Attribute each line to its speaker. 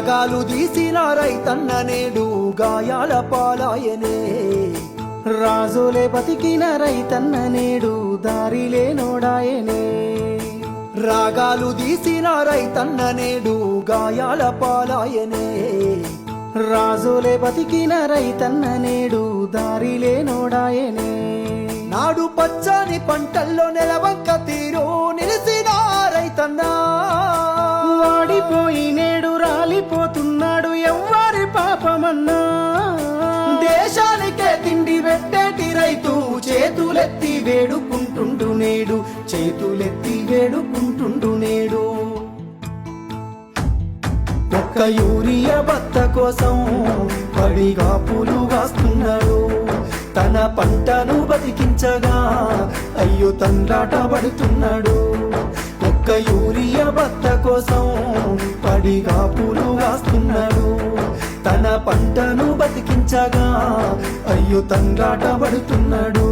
Speaker 1: రాగాలు తీసిన రైతన్న నేడు గాయాల పాలాయనే. రాజులే బతికిన రైతన్న నేడు దారిలే నోడాయనే. రాగాలు తీసిన రైతన్న నేడు గాయాల పాలాయనే. రాజులే బతికిన రైతన్న నేడు దారిలే నోడాయనే. నాడు పచ్చని పంటల్లో నెలవంక తీరు నిలిసిన రైతన్నా
Speaker 2: వాడిపోయి నేడు రాలిపోతున్నాడు ఎవ్వరి పాపమన్నా.
Speaker 1: దేశానికే తిండి పెట్టేటి రైతు చేతులెత్తి వేడుకుంటుండు నేడు, చేతులెత్తి వేడుకుంటుండు నేడు. ఒక్క యూరియా బత్త కోసం పడిగా పూలు కాస్తున్నాడు. తన పంటను బతికించగా అయ్యో తండ్రాట పడుతున్నాడు. ఒక్క యూరియా బత్త కోసం పడిగా పూలు కాస్తున్నాడు. తన పంటను బతికించగా అయ్యో తండ్రాట పడుతున్నాడు.